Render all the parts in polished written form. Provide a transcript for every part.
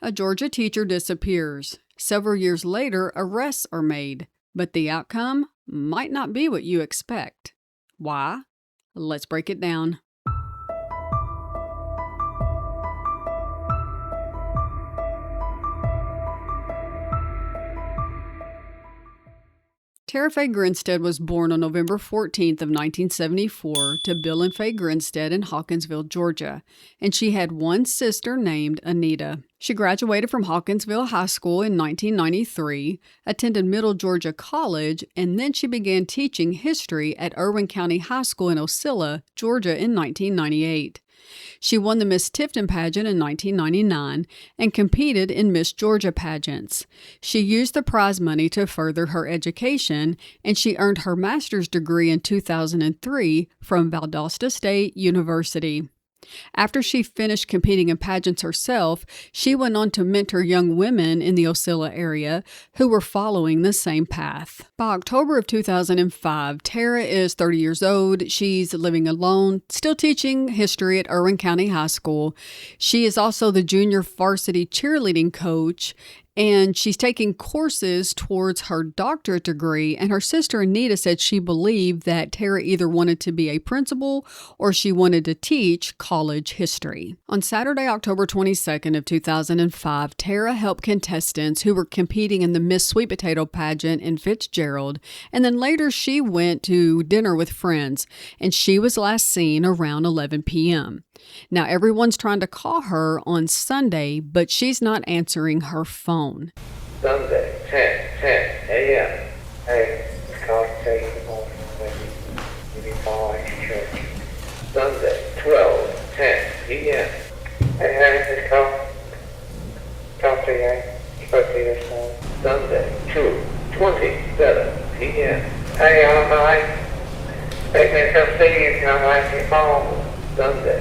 A Georgia teacher disappears. Several years later, arrests are made, but the outcome might not be what you expect. Why? Let's break it down. Tara Faye Grinstead was born on November 14th of 1974 to Bill and Faye Grinstead in Hawkinsville, Georgia, and she had one sister named Anita. She graduated from Hawkinsville High School in 1993, attended Middle Georgia College, and then she began teaching history at Irwin County High School in Ocilla, Georgia in 1998. She won the Miss Tifton pageant in 1999 and competed in Miss Georgia pageants. She used the prize money to further her education, and she earned her master's degree in 2003 from Valdosta State University. After she finished competing in pageants herself, she went on to mentor young women in the Ocilla area who were following the same path. By October of 2005, Tara is 30 years old. She's living alone, still teaching history at Irwin County High School. She is also the junior varsity cheerleading coach, and she's taking courses towards her doctorate degree, and her sister Anita said she believed that Tara either wanted to be a principal or she wanted to teach college history. On Saturday, October 22nd of 2005, Tara helped contestants who were competing in the Miss Sweet Potato pageant in Fitzgerald, and then later she went to dinner with friends, and she was last seen around 11 p.m. Now, everyone's trying to call her on Sunday, but she's not answering her phone. Sunday, 10 a.m. Hey, it's conversation in the morning. You be following church. Sunday, 10 p.m. Hey, it's call to you. Supposed to be this morning. Sunday, 2:27 p.m. Hey, I'm like, they can come see you and I'm like, your phone. Sunday,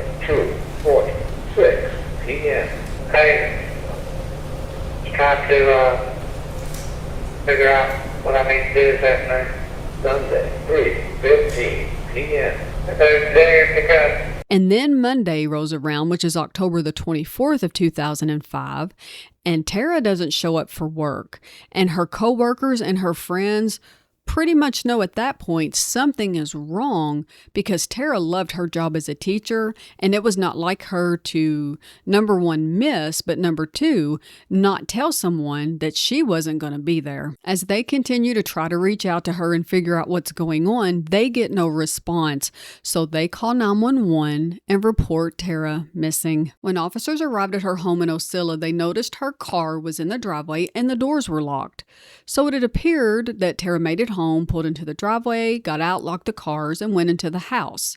2:46 p.m. Hey, trying to figure out what I need to do this afternoon. Sunday, 3:15 p.m. And then Monday rolls around, which is October the 24th of 2005, and Tara doesn't show up for work, and her coworkers and her friends pretty much know at that point something is wrong because Tara loved her job as a teacher, and it was not like her to, number one, miss, but number two, not tell someone that she wasn't going to be there. As they continue to try to reach out to her and figure out what's going on, they get no response, so they call 911 and report Tara missing. When officers arrived at her home in Ocilla, they noticed her car was in the driveway and the doors were locked. So it appeared that Tara made it home, pulled into the driveway, got out, locked the cars, and went into the house.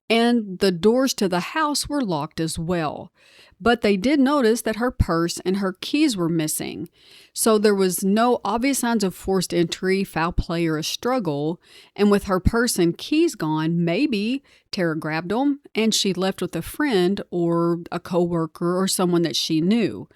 And the doors to the house were locked as well. But they did notice that her purse and her keys were missing. So there was no obvious signs of forced entry, foul play, or a struggle. And with her purse and keys gone, maybe Tara grabbed them and she left with a friend or a coworker or someone that she knew.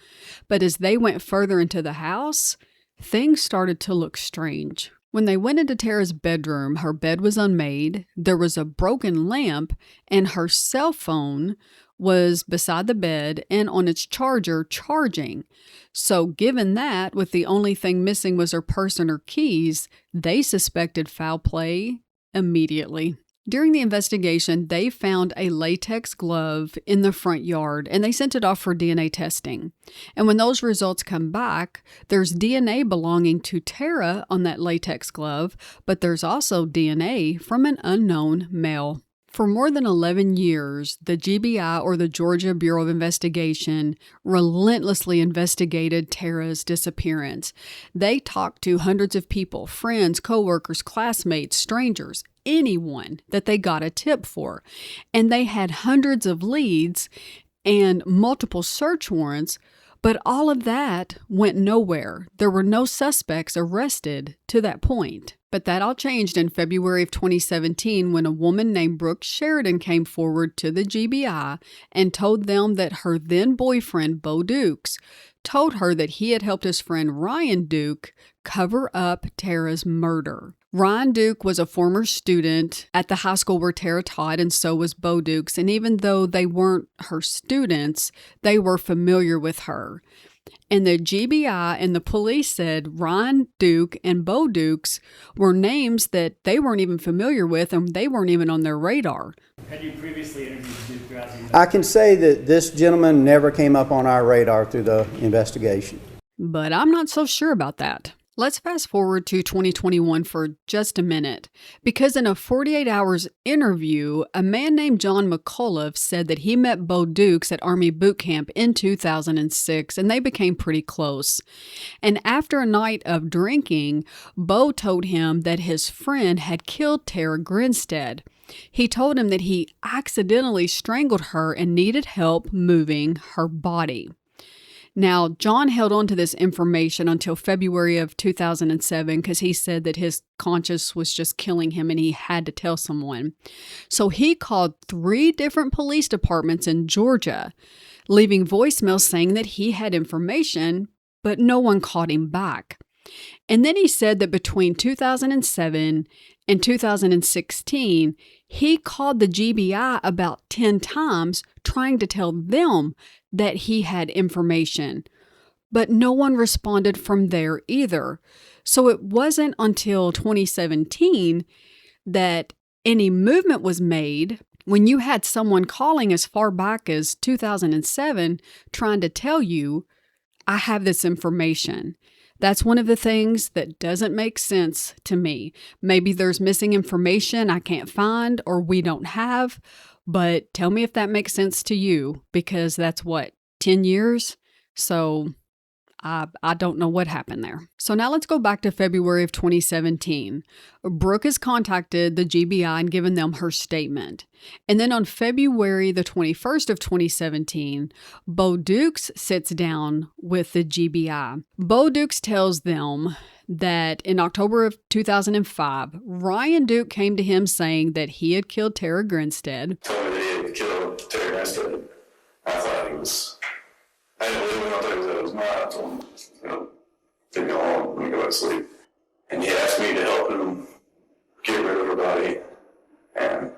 But as they went further into the house, things started to look strange. When they went into Tara's bedroom, her bed was unmade, there was a broken lamp, and her cell phone was beside the bed and on its charger charging. So given that, with the only thing missing was her purse and her keys, they suspected foul play immediately. During the investigation, they found a latex glove in the front yard, and they sent it off for DNA testing. And when those results come back, there's DNA belonging to Tara on that latex glove, but there's also DNA from an unknown male. For more than 11 years, the GBI, or the Georgia Bureau of Investigation, relentlessly investigated Tara's disappearance. They talked to hundreds of people, friends, coworkers, classmates, strangers, anyone that they got a tip for. And they had hundreds of leads and multiple search warrants, but all of that went nowhere. There were no suspects arrested to that point. But that all changed in February of 2017 when a woman named Brooke Sheridan came forward to the GBI and told them that her then boyfriend, Bo Dukes, told her that he had helped his friend Ryan Duke cover up Tara's murder. Ryan Duke was a former student at the high school where Tara taught, and so was Bo Dukes. And even though they weren't her students, they were familiar with her. And the GBI and the police said Ryan Duke and Bo Dukes were names that they weren't even familiar with and they weren't even on their radar. Had you previously interviewed Duke throughout the investigation? I can say that this gentleman never came up on our radar through the investigation. But I'm not so sure about that. Let's fast forward to 2021 for just a minute, because in a 48 hours interview, a man named John McCullough said that he met Bo Dukes at Army boot camp in 2006, and they became pretty close. And after a night of drinking, Bo told him that his friend had killed Tara Grinstead. He told him that he accidentally strangled her and needed help moving her body. Now, John held on to this information until February of 2007 because he said that his conscience was just killing him and he had to tell someone. So he called 3 different police departments in Georgia, leaving voicemails saying that he had information, but no one called him back. And then he said that between 2007 and 2016, he called the GBI about 10 times trying to tell them that he had information, but no one responded from there either. So it wasn't until 2017 that any movement was made when you had someone calling as far back as 2007 trying to tell you, I have this information. That's one of the things that doesn't make sense to me. Maybe there's missing information I can't find or we don't have, but tell me if that makes sense to you, because that's 10 years? So I don't know what happened there. So now let's go back to February of 2017. Brooke has contacted the GBI and given them her statement. And then on February the 21st of 2017, Bo Dukes sits down with the GBI. Bo Dukes tells them that in October of 2005, Ryan Duke came to him saying that he had killed Tara Grinstead. Told me that he had killed Tara Grinstead. I thought he was... I didn't believe him. I thought it was not. I told him, leave me alone. Let me go to sleep. And he asked me to help him get rid of her body. And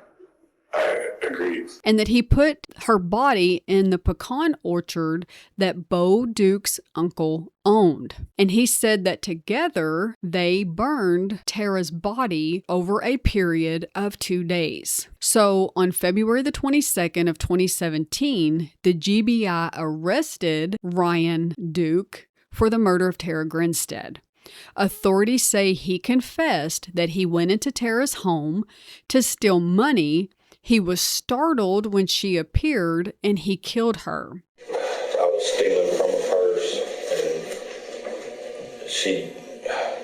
I agreed. And that he put her body in the pecan orchard that Bo Duke's uncle owned. And he said that together they burned Tara's body over a period of 2 days. So on February the 22nd of 2017, the GBI arrested Ryan Duke for the murder of Tara Grinstead. Authorities say he confessed that he went into Tara's home to steal money. He was startled when she appeared and he killed her. I was stealing from a purse and she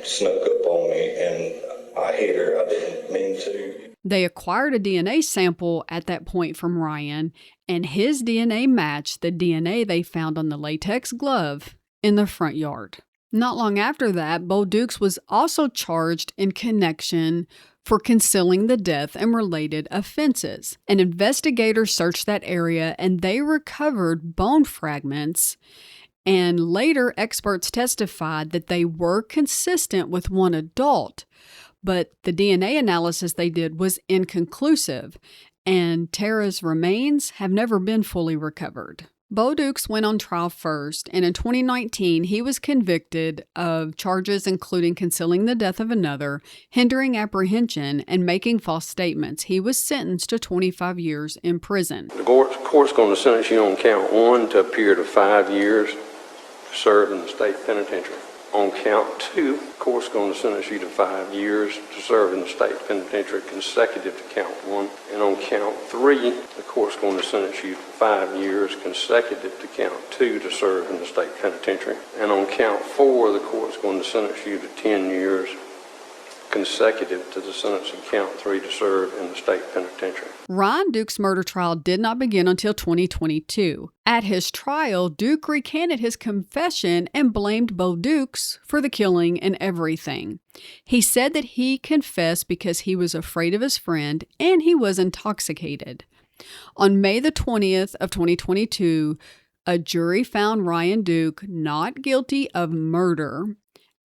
snuck up on me and I hit her. I didn't mean to. They acquired a DNA sample at that point from Ryan, and his DNA matched the DNA they found on the latex glove in the front yard. Not long after that, Bo Dukes was also charged in connection for concealing the death and related offenses. An investigator searched that area and they recovered bone fragments, and later experts testified that they were consistent with one adult, but the DNA analysis they did was inconclusive, and Tara's remains have never been fully recovered. Bo Dukes went on trial first, and in 2019, he was convicted of charges including concealing the death of another, hindering apprehension, and making false statements. He was sentenced to 25 years in prison. The court's going to sentence you on count 1 to a period of 5 years to serve in the state penitentiary. On count 2, the court's going to sentence you to 5 years to serve in the state penitentiary consecutive to count 1. And on count 3, the court's going to sentence you to 5 years consecutive to count 2 to serve in the state penitentiary. And on count 4, the court's going to sentence you to 10 years consecutive to the sentence in count 3 to serve in the state penitentiary. Ryan Duke's murder trial did not begin until 2022. At his trial, Duke recanted his confession and blamed Bo Dukes for the killing and everything. He said that he confessed because he was afraid of his friend and he was intoxicated. On May the 20th of 2022, a jury found Ryan Duke not guilty of murder,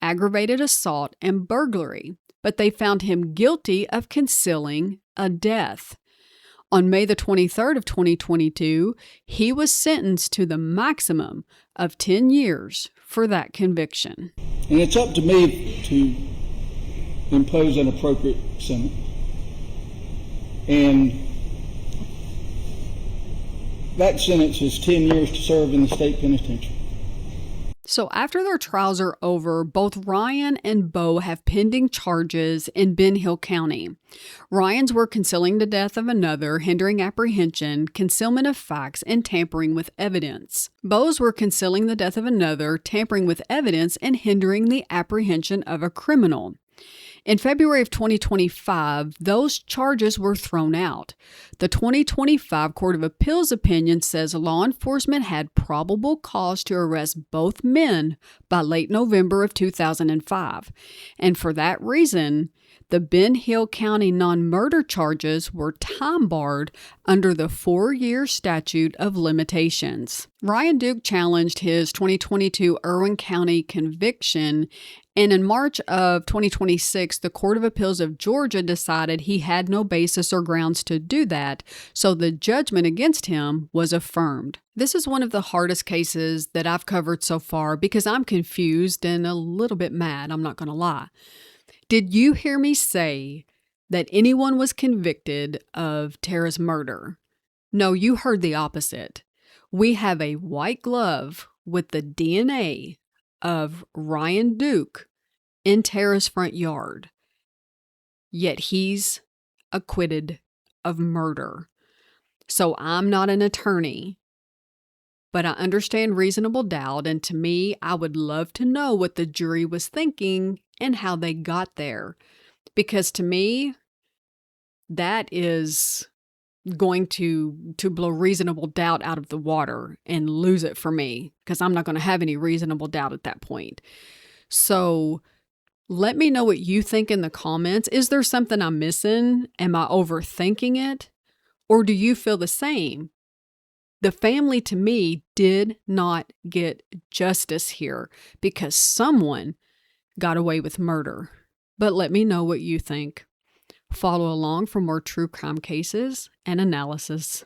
aggravated assault, and burglary, but they found him guilty of concealing a death. On May the 23rd of 2022, he was sentenced to the maximum of 10 years for that conviction. And it's up to me to impose an appropriate sentence. And that sentence is 10 years to serve in the state penitentiary. So after their trials are over, both Ryan and Bo have pending charges in Ben Hill County. Ryan's were concealing the death of another, hindering apprehension, concealment of facts, and tampering with evidence. Bo's were concealing the death of another, tampering with evidence, and hindering the apprehension of a criminal. In February of 2025, those charges were thrown out. The 2025 Court of Appeals opinion says law enforcement had probable cause to arrest both men by late November of 2005. And for that reason, the Ben Hill County non-murder charges were time-barred under the 4-year statute of limitations. Ryan Duke challenged his 2022 Irwin County conviction, and in March of 2026, the Court of Appeals of Georgia decided he had no basis or grounds to do that, so the judgment against him was affirmed. This is one of the hardest cases that I've covered so far because I'm confused and a little bit mad, I'm not going to lie. Did you hear me say that anyone was convicted of Tara's murder? No, you heard the opposite. We have a white glove with the DNA of Ryan Duke in Tara's front yard, yet he's acquitted of murder. So I'm not an attorney, but I understand reasonable doubt, and to me, I would love to know what the jury was thinking and how they got there. Because to me, that is going to blow reasonable doubt out of the water and lose it for me, because I'm not going to have any reasonable doubt at that point. So let me know what you think in the comments. Is there something I'm missing? Am I overthinking it? Or do you feel the same? The family, to me, did not get justice here because someone got away with murder. But let me know what you think. Follow along for more true crime cases and analysis.